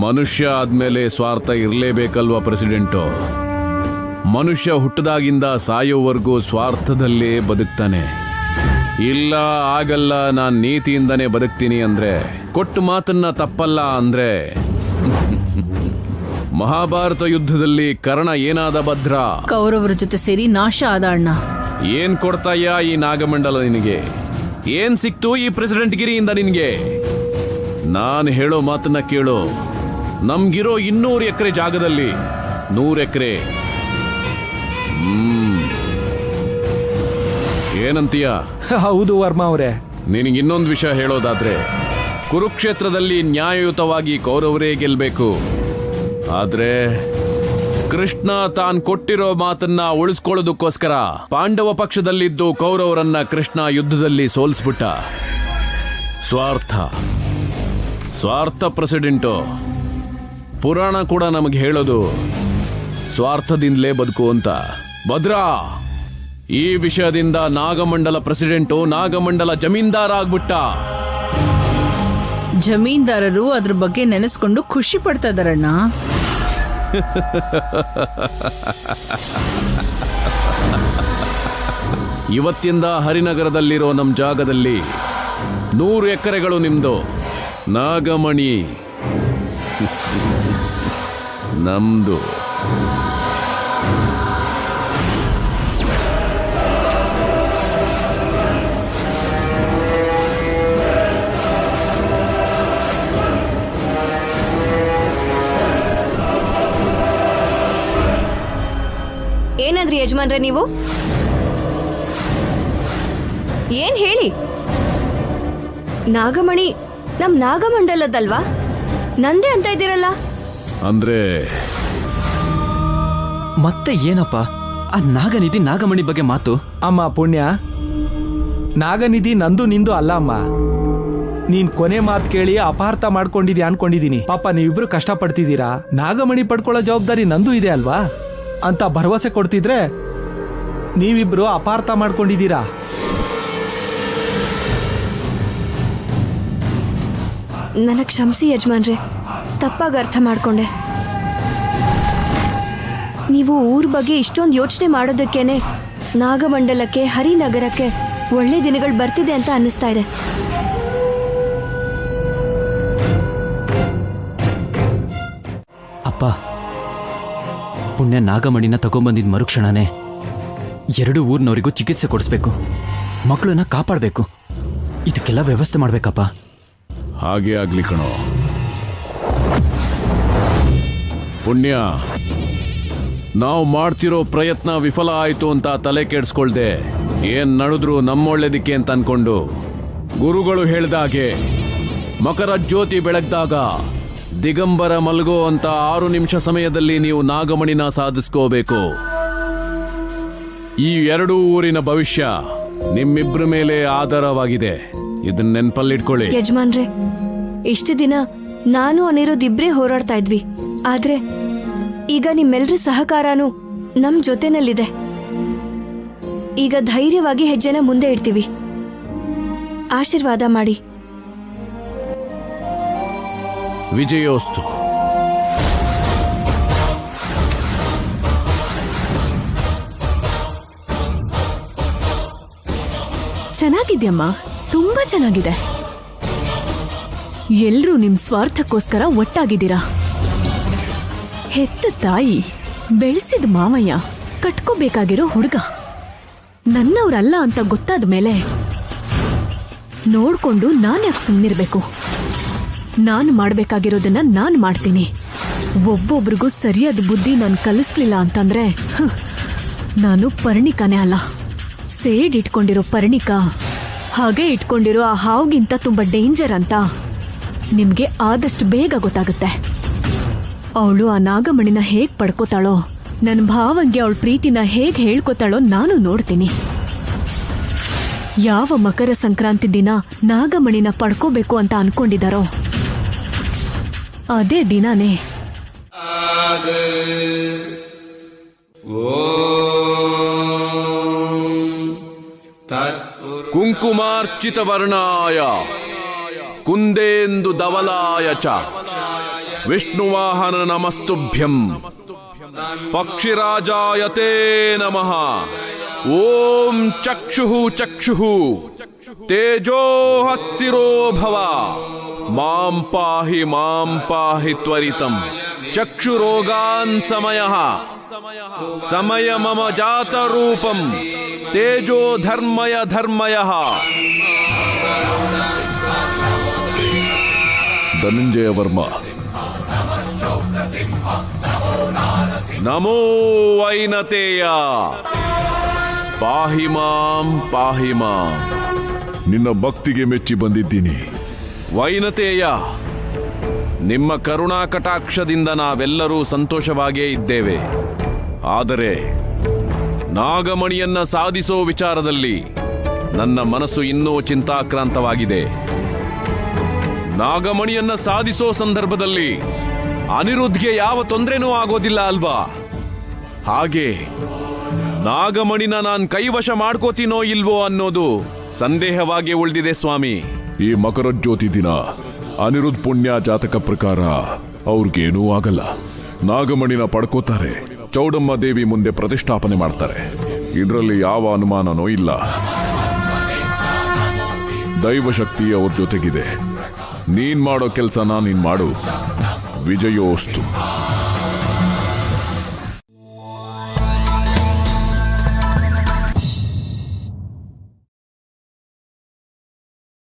ಮನುಷ್ಯ ಆದ್ಮೇಲೆ ಸ್ವಾರ್ಥ ಇರಲೇಬೇಕಲ್ವಾ ಪ್ರೆಸಿಡೆಂಟು? ಮನುಷ್ಯ ಹುಟ್ಟದಾಗಿಂದ ಸಾಯೋವರೆಗೂ ಸ್ವಾರ್ಥದಲ್ಲೇ ಬದುಕ್ತಾನೆ. ಇಲ್ಲ ಆಗಲ್ಲ, ನಾನ್ ನೀತಿಯಿಂದನೇ ಬದುಕ್ತೀನಿ ಅಂದ್ರೆ, ಕೊಟ್ಟು ಮಾತನ್ನ ತಪ್ಪಲ್ಲ ಅಂದ್ರೆ ಮಹಾಭಾರತ ಯುದ್ಧದಲ್ಲಿ ಕರ್ಣ ಏನಾದ ಭದ್ರ? ಕೌರವರ ಜೊತೆ ಸೇರಿ ನಾಶ ಆದ ಅಣ್ಣ. ಏನ್ ಕೊಡ್ತಾಯ್ಯ ಈ ನಾಗಮಂಡಲ ನಿನಗೆ? ಏನ್ ಸಿಕ್ತು ಈ ಪ್ರೆಸಿಡೆಂಟ್ ಗಿರಿಯಿಂದ ನಿನ್ಗೆ? ನಾನು ಹೇಳೋ ಮಾತನ್ನ ಕೇಳು. ನಮ್ಗಿರೋ 200 ಎಕರೆ ಜಾಗದಲ್ಲಿ 100 ಎಕರೆ. ಏನಂತೀಯ? ಹೌದು ವರ್ಮಾ ಅವರೇ. ನಿನಗೆ ಇನ್ನೊಂದು ವಿಷಯ ಹೇಳೋದಾದ್ರೆ, ಕುರುಕ್ಷೇತ್ರದಲ್ಲಿ ನ್ಯಾಯಯುತವಾಗಿ ಕೌರವರೇ ಗೆಲ್ಬೇಕು. ಆದ್ರೆ ಕೃಷ್ಣ ತಾನ್ ಕೊಟ್ಟಿರೋ ಮಾತನ್ನ ಉಳಿಸ್ಕೊಳ್ಳೋದಕ್ಕೋಸ್ಕರ ಪಾಂಡವ ಪಕ್ಷದಲ್ಲಿದ್ದು ಕೌರವರನ್ನ ಕೃಷ್ಣ ಯುದ್ಧದಲ್ಲಿ ಸೋಲಿಸ್ಬಿಟ್ಟ. ಸ್ವಾರ್ಥ ಪ್ರೆಸಿಡೆಂಟು. ಪುರಾಣ ಕೂಡ ನಮಗೆ ಹೇಳೋದು ಸ್ವಾರ್ಥದಿಂದಲೇ ಬದುಕು ಅಂತ. ಭದ್ರಾ, ಈ ವಿಷಯದಿಂದ ನಾಗಮಂಡಲ ಪ್ರೆಸಿಡೆಂಟು ನಾಗಮಂಡಲ ಜಮೀನ್ದಾರ ಆಗ್ಬಿಟ್ಟ. ಜಮೀನ್ದಾರರು ಅದ್ರ ಬಗ್ಗೆ ನೆನೆಸ್ಕೊಂಡು ಖುಷಿ ಪಡ್ತಾ ಇದಾರಣ್ಣ. ಇವತ್ತಿಂದ ಹರಿನಗರದಲ್ಲಿರೋ ನಮ್ ಜಾಗದಲ್ಲಿ 100 ಎಕರೆಗಳು ನಿಮ್ದು. ನಾಗಮಣಿ ನಮ್ದು. ಏನಾದ್ರಿ ಯಜಮಾನ್ರೆ ನೀವು? ಏನ್ ಹೇಳಿ? ನಾಗಮಣಿ ನಮ್ ನಾಗಮಂಡಲದಲ್ವಾ? ನಂದೇ ಅಂತ ಇದ್ದೀರಲ್ಲ. ಅಂದ್ರೆ ಮತ್ತೆ ಏನಪ್ಪ ಆ ನಾಗನಿಧಿ ನಾಗಮಣಿ ಬಗ್ಗೆ ಮಾತು? ಅಮ್ಮ ಪುಣ್ಯ, ನಾಗನಿಧಿ ನಂದು ನಿಂದು ಅಲ್ಲ ಅಮ್ಮ. ನೀನ್ ಕೊನೆ ಮಾತು ಕೇಳಿ ಅಪಾರ್ಥ ಮಾಡ್ಕೊಂಡಿದ್ಯಾ ಅನ್ಕೊಂಡಿದೀನಿ. ಪಾಪ ನೀವಿಬ್ರು ಕಷ್ಟಪಡ್ತಿದ್ದೀರಾ, ನಾಗಮಣಿ ಪಡ್ಕೊಳ್ಳೋ ಜವಾಬ್ದಾರಿ ನಂದು ಇದೆ ಅಲ್ವಾ ಅಂತ ಭರವಸೆ ಕೊಡ್ತಿದ್ರೆ ನೀವಿಬ್ರು ಅಪಾರ್ಥ ಮಾಡ್ಕೊಂಡಿದ್ದೀರಾ. ನನಗ್ ಕ್ಷಮಿಸಿ ಯಜಮಾನ್ರೆ, ತಪ್ಪಾಗಿ ಅರ್ಥ ಮಾಡ್ಕೊಂಡೆ. ನೀವು ಊರ್ ಬಗ್ಗೆ ಇಷ್ಟೊಂದು ಯೋಚನೆ ಮಾಡೋದಕ್ಕೇನೆ ನಾಗಮಂಡಲಕ್ಕೆ ಹರಿನಗರಕ್ಕೆ ಒಳ್ಳೆ ದಿನಗಳು ಬರ್ತಿದೆ ಅಂತ ಅನ್ನಿಸ್ತಾ ಇದೆ. ಅಪ್ಪ, ಪುಣ್ಯ ನಾಗಮಣಿನ ತಗೊಂಬಂದಿದ್ ಮರುಕ್ಷಣನೇ 2 ಊರಿನವರಿಗೂ ಚಿಕಿತ್ಸೆ ಕೊಡಿಸ್ಬೇಕು, ಮಕ್ಕಳನ್ನ ಕಾಪಾಡಬೇಕು. ಇದಕ್ಕೆಲ್ಲ ವ್ಯವಸ್ಥೆ ಮಾಡ್ಬೇಕಪ್ಪ. ಹಾಗೆ ಆಗ್ಲಿ ಕಣೋ. ಪುಣ್ಯ, ನಾವು ಮಾಡ್ತಿರೋ ಪ್ರಯತ್ನ ವಿಫಲ ಆಯ್ತು ಅಂತ ತಲೆ ಕೆಡಿಸ್ಕೊಳ್ದೆ ಏನ್ ನಡೆದ್ರು ನಮ್ಮೊಳ್ಳೇದಿಕ್ಕೆ ಅಂತ ಅನ್ಕೊಂಡು ಗುರುಗಳು ಹೇಳ್ದಾಗೆ ಮಕರ ಜ್ಯೋತಿ ಬೆಳಗ್ದಾಗ ದಿಗಂಬರ ಮಲ್ಗೋ ಅಂತ 6 ನಿಮಿಷ ಸಮಯದಲ್ಲಿ ನೀವು ನಾಗಮಣಿನ ಸಾಧಿಸ್ಕೋಬೇಕು. ಈ 2 ಊರಿನ ಭವಿಷ್ಯ ನಿಮ್ಮಿಬ್ರ ಮೇಲೆ ಆಧಾರವಾಗಿದೆ. ಇದನ್ನ ನೆನ್ಪಲ್ಲಿಟ್ಕೊಳ್ಳಿ. ಯಜಮಾನ್ರೆ, ಇಷ್ಟು ದಿನ ನಾನು ಅನಿರೋದ್ ಇಬ್ರೇ ಹೋರಾಡ್ತಾ ಇದ್ವಿ. ಆದ್ರೆ ಈಗ ನಿಮ್ಮೆಲ್ರ ಸಹಕಾರನೂ ನಮ್ ಜೊತೆನಲ್ಲಿದೆ. ಈಗ ಧೈರ್ಯವಾಗಿ ಹೆಜ್ಜೆನ ಮುಂದೆ ಇಡ್ತೀವಿ. ಆಶೀರ್ವಾದ ಮಾಡಿ. ವಿಜಯೋಸ್ತು. ಚೆನ್ನಾಗಿದ್ಯಮ್ಮ, ತುಂಬಾ ಚೆನ್ನಾಗಿದೆ. ಎಲ್ರೂ ನಿಮ್ ಸ್ವಾರ್ಥಕ್ಕೋಸ್ಕರ ಒಟ್ಟಾಗಿದ್ದೀರಾ. ಹೆತ್ತ ತಾಯಿ, ಬೆಳೆಸಿದ ಮಾವಯ್ಯ, ಕಟ್ಕೋಬೇಕಾಗಿರೋ ಹುಡುಗ ನನ್ನವ್ರಲ್ಲ ಅಂತ ಗೊತ್ತಾದ ಮೇಲೆ ನೋಡ್ಕೊಂಡು ನಾನ್ಯಾಕೆ ಸುಮ್ಮನಿರ್ಬೇಕು? ನಾನು ಮಾಡ್ಬೇಕಾಗಿರೋದನ್ನ ನಾನು ಮಾಡ್ತೀನಿ. ಒಬ್ಬೊಬ್ರಿಗೂ ಸರಿಯಾದ ಬುದ್ಧಿ ನಾನು ಕಲಿಸ್ಲಿಲ್ಲ ಅಂತಂದ್ರೆ ನಾನು ಪರ್ಣಿಕನೇ ಅಲ್ಲ, ಸೇಡ್ ಇಟ್ಕೊಂಡಿರೋ ಪರ್ಣಿಕ. ಹಾಗೆ ಇಟ್ಕೊಂಡಿರೋ ಆ ಹಾವ್ಗಿಂತ ತುಂಬಾ ಡೇಂಜರ್ ಅಂತ ನಿಮ್ಗೆ ಆದಷ್ಟು ಬೇಗ ಗೊತ್ತಾಗುತ್ತೆ. ಅವಳು ಆ ನಾಗಮಣಿನ ಹೇಗ್ ಪಡ್ಕೋತಾಳೋ, ನನ್ನ ಭಾವಂಗೆ ಅವಳ ಪ್ರೀತಿನ ಹೇಗ್ ಹೇಳ್ಕೋತಾಳೋ ನಾನು ನೋಡ್ತೀನಿ. ಯಾವ ಮಕರ ಸಂಕ್ರಾಂತಿ ದಿನ ನಾಗಮಣಿನ ಪಡ್ಕೋಬೇಕು ಅಂತ ಅನ್ಕೊಂಡಿದಾರೋ ಅದೇ ದಿನಾನೇ ಕುಂಕುಮಾರ್ಚಿತ ವರ್ಣಾಯ ಕುಂದೇಂದು ಧವಲಾಯ ಚ ವಿಷ್ಣುವಾಹನ ನಮಸ್ತುಭ್ಯಂ ಪಕ್ಷಿರಾಜಾಯತೆ ನಮಃ ಓಂ ಚಕ್ಷುಃ ಚಕ್ಷುಃ ತೇಜೋ ಹಸ್ತಿರೋ ಭವ ಮಾಂ ಪಾಹಿ ತ್ವರಿತಂ ಚಕ್ಷುರೋಗಾನ್ ಸಮಯ ಮಮ ಜಾತ ರೂಪಂ ತೇಜೋ ಧರ್ಮಯ ಧನಂಜಯ ವರ್ಮ ನಮೋ ವೈನತೇಯ ಪಾಹಿ ಮಾಂ ನಿನ್ನ ಭಕ್ತಿಗೆ ಮೆಚ್ಚಿ ಬಂದಿದ್ದೀನಿ. ವೈನತೇಯ, ನಿಮ್ಮ ಕರುಣಾ ಕಟಾಕ್ಷದಿಂದ ನಾವೆಲ್ಲರೂ ಸಂತೋಷವಾಗಿಯೇ ಇದ್ದೇವೆ. ಆದರೆ ನಾಗಮಣಿಯನ್ನ ಸಾಧಿಸೋ ವಿಚಾರದಲ್ಲಿ ನನ್ನ ಮನಸ್ಸು ಇನ್ನೂ ಚಿಂತಾಕ್ರಾಂತವಾಗಿದೆ. ನಾಗಮಣಿಯನ್ನ ಸಾಧಿಸೋ ಸಂದರ್ಭದಲ್ಲಿ ಅನಿರುದ್ಧ್ಗೆ ಯಾವ ತೊಂದರೆನೂ ಆಗೋದಿಲ್ಲ ಅಲ್ವಾ? ಹಾಗೆ ನಾಗಮಣಿನ ನಾನ್ ಕೈವಶ ಮಾಡ್ಕೋತೀನೋ ಇಲ್ವೋ ಅನ್ನೋದು ಸಂದೇಹವಾಗಿ ಉಳಿದಿದೆ ಸ್ವಾಮಿ. ಈ ಮಕರ ಜ್ಯೋತಿ ದಿನ ಅನಿರುದ್ಧ್ ಪುಣ್ಯ ಜಾತಕ ಪ್ರಕಾರ ಅವ್ರಿಗೇನೂ ಆಗಲ್ಲ. ನಾಗಮಣಿನ ಪಡ್ಕೋತಾರೆ, ಚೌಡಮ್ಮ ದೇವಿ ಮುಂದೆ ಪ್ರತಿಷ್ಠಾಪನೆ ಮಾಡ್ತಾರೆ. ಇದರಲ್ಲಿ ಯಾವ ಅನುಮಾನನೂ ಇಲ್ಲ. ದೈವಶಕ್ತಿ ಅವ್ರ ಜೊತೆಗಿದೆ. ನೀನ್ ಮಾಡೋ ಕೆಲ್ಸನ ನೀನ್ ಮಾಡು. ವಿಜಯೋಸ್ತು.